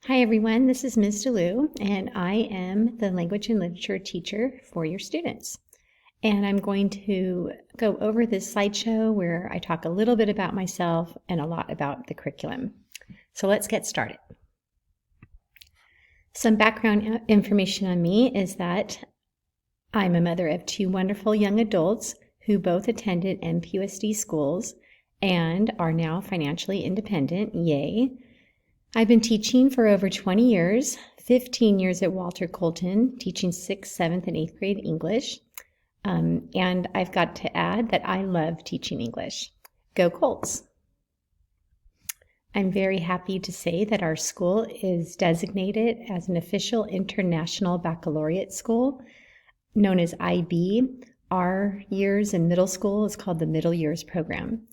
Hi everyone, this is Ms. Leuw, and I am the language and literature teacher for your students. And I'm going to go over this slideshow where I talk a little bit about myself and a lot about the curriculum. So let's get started. Some background information on me is that I'm a mother of two wonderful young adults who both attended MPUSD schools and are now financially independent, yay. I've been teaching for over 20 years, 15 years at Walter Colton, teaching 6th, 7th, and 8th grade English. And I've got to add that I love teaching English. Go Colts! I'm very happy to say that our school is designated as an official international baccalaureate school, known as IB. Our years in middle school is called the Middle Years Program.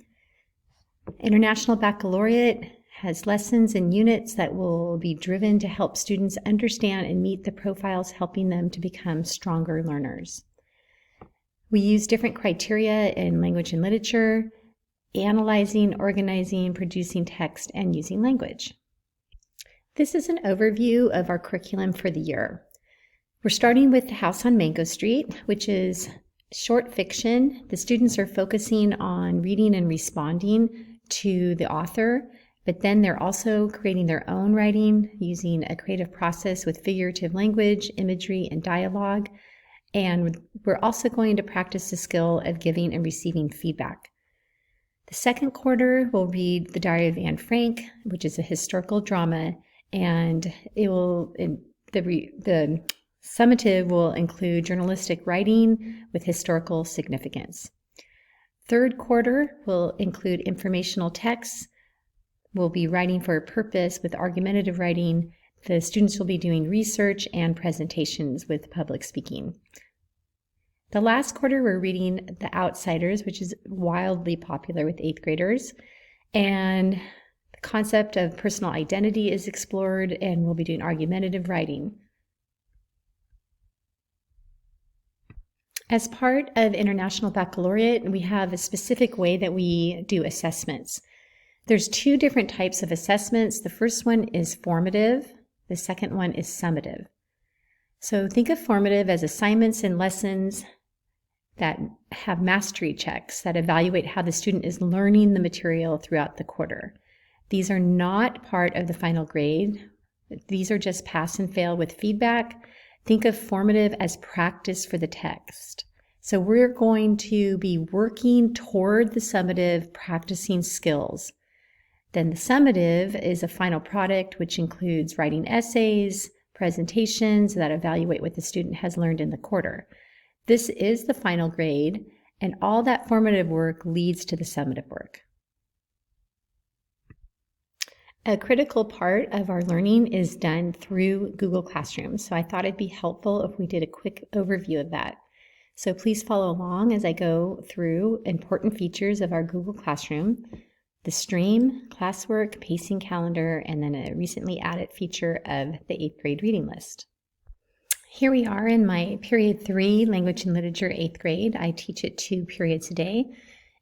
International Baccalaureate has lessons and units that will be driven to help students understand and meet the profiles helping them to become stronger learners. We use different criteria in language and literature, analyzing, organizing, producing text, and using language. This is an overview of our curriculum for the year. We're starting with The House on Mango Street, which is short fiction. The students are focusing on reading and responding to the author, but then they're also creating their own writing using a creative process with figurative language, imagery, and dialogue. And we're also going to practice the skill of giving and receiving feedback. The second quarter will read The Diary of Anne Frank, which is a historical drama, and the summative will include journalistic writing with historical significance. Third quarter will include informational texts. We'll be writing for a purpose with argumentative writing. The students will be doing research and presentations with public speaking. The last quarter, we're reading The Outsiders, which is wildly popular with 8th graders. And the concept of personal identity is explored, and we'll be doing argumentative writing. As part of International Baccalaureate, we have a specific way that we do assessments. There's two different types of assessments. The first one is formative. The second one is summative. So think of formative as assignments and lessons that have mastery checks that evaluate how the student is learning the material throughout the quarter. These are not part of the final grade. These are just pass and fail with feedback. Think of formative as practice for the text. So we're going to be working toward the summative, practicing skills. Then the summative is a final product, which includes writing essays, presentations that evaluate what the student has learned in the quarter. This is the final grade, and all that formative work leads to the summative work. A critical part of our learning is done through Google Classroom, so I thought it'd be helpful if we did a quick overview of that. So please follow along as I go through important features of our Google Classroom: the stream, classwork, pacing calendar, and then a recently added feature of the 8th grade reading list. Here we are in my period 3, language and literature, 8th grade. I teach it 2 periods a day.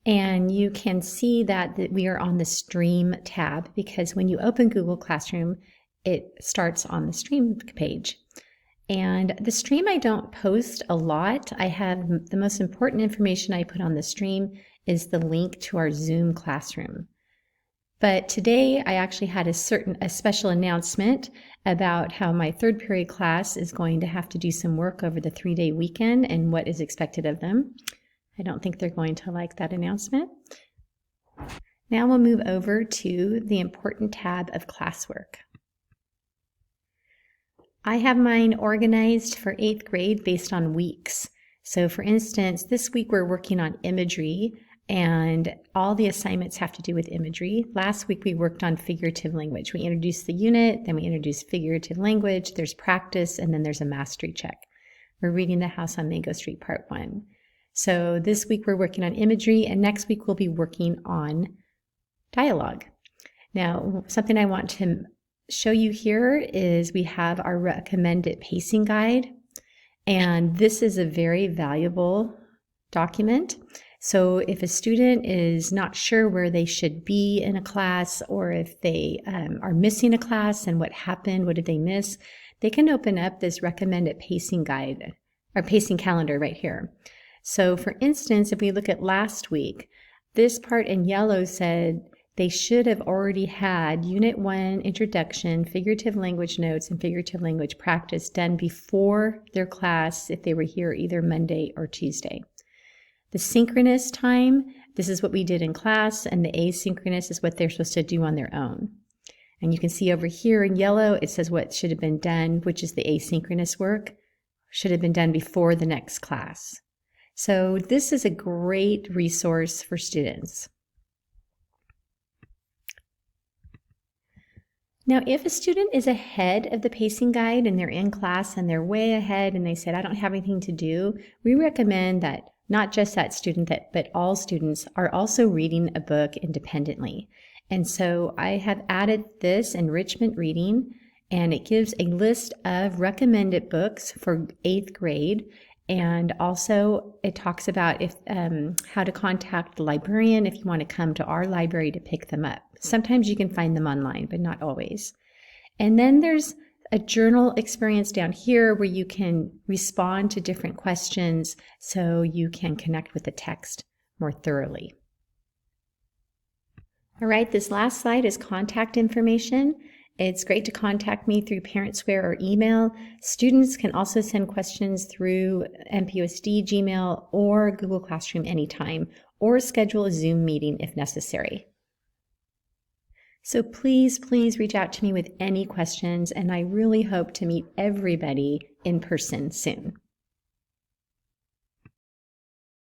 And you can see that we are on the stream tab because when you open Google Classroom, it starts on the stream page. And the stream I don't post a lot. I have the most important information I put on the stream is the link to our Zoom classroom. But today I actually had a special announcement about how my 3rd period class is going to have to do some work over the 3-day weekend and what is expected of them. I don't think they're going to like that announcement. Now we'll move over to the important tab of classwork. I have mine organized for 8th grade based on weeks. So for instance, this week we're working on imagery, and all the assignments have to do with imagery. Last week we worked on figurative language. We introduced the unit, then we introduced figurative language, there's practice, and then there's a mastery check. We're reading The House on Mango Street, Part 1. So this week we're working on imagery, and next week we'll be working on dialogue. Now, something I want to show you here is we have our recommended pacing guide, and this is a very valuable document. So if a student is not sure where they should be in a class, or if they are missing a class and what happened, what did they miss, they can open up this recommended pacing guide or pacing calendar right here. So for instance, if we look at last week, this part in yellow said they should have already had Unit 1 Introduction, Figurative Language Notes, and Figurative Language Practice done before their class if they were here either Monday or Tuesday. The synchronous time, this is what we did in class, and the asynchronous is what they're supposed to do on their own. And you can see over here in yellow, it says what should have been done, which is the asynchronous work, should have been done before the next class. So this is a great resource for students. Now, if a student is ahead of the pacing guide and they're in class and they're way ahead and they said, I don't have anything to do, we recommend that not just that student, but all students are also reading a book independently. And so I have added this Enrichment Reading, and it gives a list of recommended books for 8th grade. And also it talks about how to contact the librarian if you want to come to our library to pick them up. Sometimes you can find them online, but not always. And then there's a journal experience down here where you can respond to different questions so you can connect with the text more thoroughly. All right, this last slide is contact information. It's great to contact me through ParentSquare or email. Students can also send questions through MPUSD, Gmail, or Google Classroom anytime, or schedule a Zoom meeting if necessary. So please reach out to me with any questions, and I really hope to meet everybody in person soon.